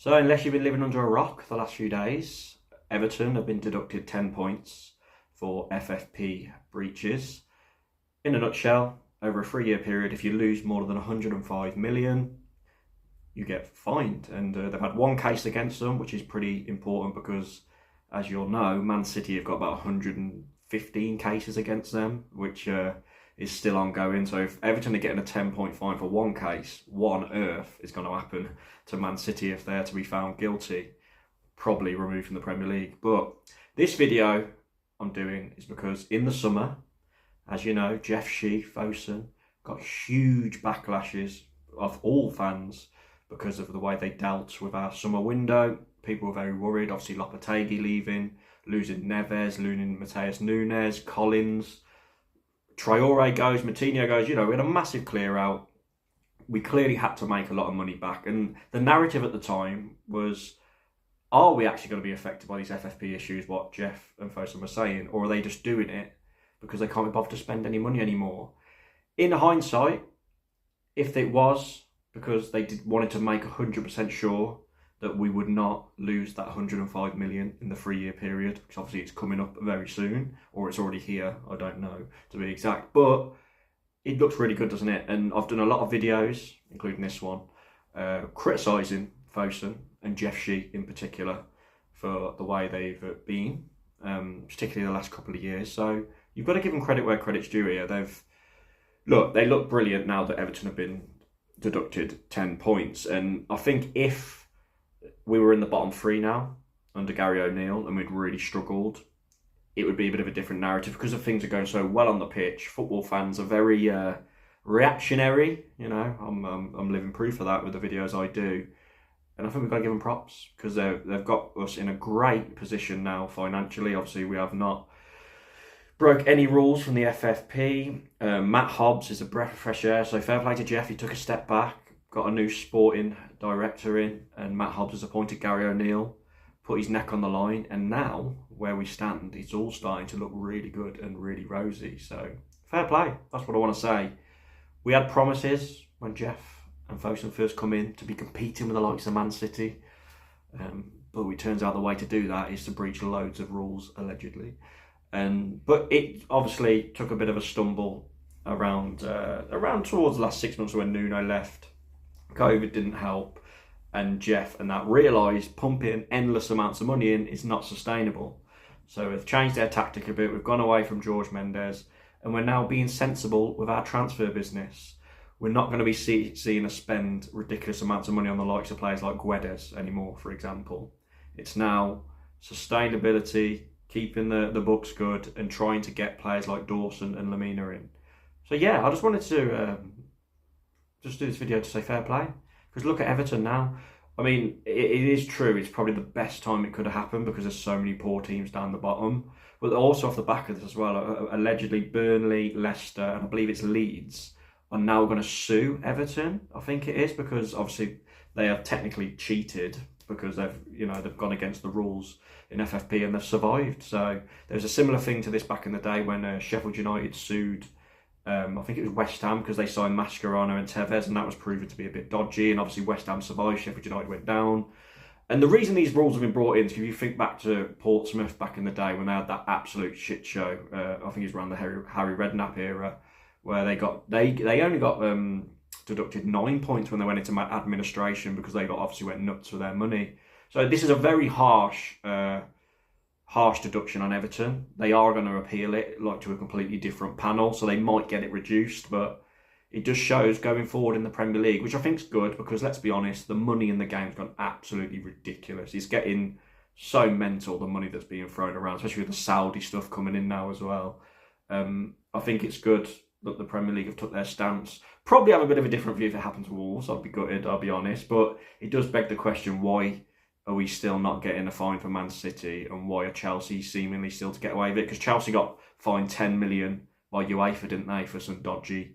So unless you've been living under a rock the last few days, Everton have been deducted 10 points for FFP breaches. In a nutshell, over a 3-year period, if you lose more than 105 million, you get fined. And they've had one case against them, which is pretty important because, as you'll know, Man City have got about 115 cases against them, which is still ongoing. So if Everton are getting a 10-point fine for one case, what on earth is going to happen to Man City if they're to be found guilty? Probably removed from the Premier League. But this video I'm doing is because in the summer, as you know, Jeff Shi Fosun got huge backlashes of all fans because of the way they dealt with our summer window. People were very worried. Obviously, Lopetegui leaving, losing Neves, losing Mateus Nunes, Collins, Traore goes, Moutinho goes. You know, we had a massive clear out. We clearly had to make a lot of money back. And the narrative at the time was, are we actually going to be affected by these FFP issues, what Jeff and Fosun were saying, or are they just doing it because they can't be bothered to spend any money anymore? In hindsight, if it was because they wanted to make 100% sure that we would not lose that 105 million in the 3-year period, because obviously it's coming up very soon, or it's already here, I don't know to be exact, but it looks really good, doesn't it? And I've done a lot of videos, including this one, criticising Fosun and Jeff Shi in particular for the way they've been, particularly the last couple of years. So you've got to give them credit where credit's due here. They look brilliant now that Everton have been deducted 10 points. And I think if we were in the bottom 3 now under Gary O'Neill and we'd really struggled, it would be a bit of a different narrative because of things are going so well on the pitch. Football fans are very reactionary. You know, I'm living proof of that with the videos I do. And I think we've got to give them props because they've got us in a great position now financially. Obviously, we have not broke any rules from the FFP. Matt Hobbs is a breath of fresh air. So fair play to Jeff. He took a step back, got a new sporting director in, and Matt Hobbs has appointed Gary O'Neill, put his neck on the line. And now, where we stand, it's all starting to look really good and really rosy. So fair play. That's what I want to say. We had promises when Jeff and Fosun first come in to be competing with the likes of Man City, but it turns out the way to do that is to breach loads of rules, allegedly. But it obviously took a bit of a stumble around towards the last 6 months when Nuno left. COVID didn't help, and Jeff and that realised pumping endless amounts of money in is not sustainable. So they've changed their tactic a bit. We've gone away from George Mendes, and we're now being sensible with our transfer business. We're not going to be seeing us spend ridiculous amounts of money on the likes of players like Guedes anymore, for example. It's now sustainability, keeping the books good, and trying to get players like Dawson and Lamina in. So yeah, I just wanted to just do this video to say fair play. Because look at Everton now. I mean, it is true, it's probably the best time it could have happened because there's so many poor teams down the bottom. But also off the back of this as well, allegedly Burnley, Leicester, and I believe it's Leeds, are now going to sue Everton, I think it is, because obviously they have technically cheated because they've gone against the rules in FFP and they've survived. So there's a similar thing to this back in the day when Sheffield United sued, I think it was West Ham because they signed Mascherano and Tevez, and that was proven to be a bit dodgy. And obviously West Ham survived, Sheffield United went down. And the reason these rules have been brought in is if you think back to Portsmouth back in the day when they had that absolute shit show, I think it was around the Harry Redknapp era, where they only got deducted 9 points when they went into administration because they obviously went nuts with their money. So this is a very harsh deduction on Everton. They are going to appeal it to a completely different panel, so they might get it reduced, but it just shows going forward in the Premier League, which I think is good because, let's be honest, the money in the game's gone absolutely ridiculous. It's getting so mental, the money that's being thrown around, especially with the Saudi stuff coming in now as well. I think it's good that the Premier League have took their stance. Probably have a bit of a different view if it happened to Wolves, I'd be gutted, I'll be honest, but it does beg the question, why are we still not getting a fine for Man City, and why are Chelsea seemingly still to get away with it? Because Chelsea got fined 10 million by UEFA, didn't they, for some dodgy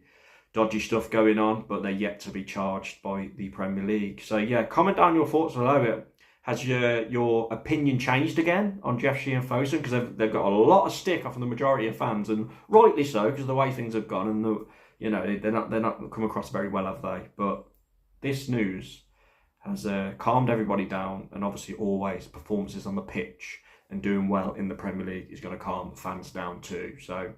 stuff going on, but they're yet to be charged by the Premier League. So yeah, comment down your thoughts below it. Has your opinion changed again on Jeff Shi and Fosun? Because they've got a lot of stick off from the majority of fans, and rightly so, because the way things have gone, and they're not come across very well, have they? But this news has calmed everybody down, and obviously always performances on the pitch and doing well in the Premier League is going to calm fans down too. So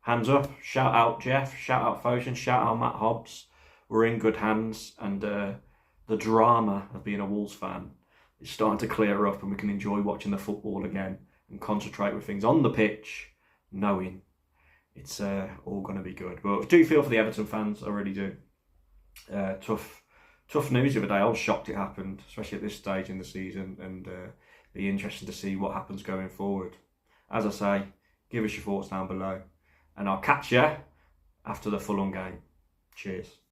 hands up, shout out Jeff, shout out Fosun, shout out Matt Hobbs. We're in good hands, and the drama of being a Wolves fan is starting to clear up, and we can enjoy watching the football again and concentrate with things on the pitch, knowing it's all going to be good. But I do feel for the Everton fans, I really do. Tough news the other day. I was shocked it happened, especially at this stage in the season, and be interesting to see what happens going forward. As I say, give us your thoughts down below, and I'll catch you after the Fulham game. Cheers.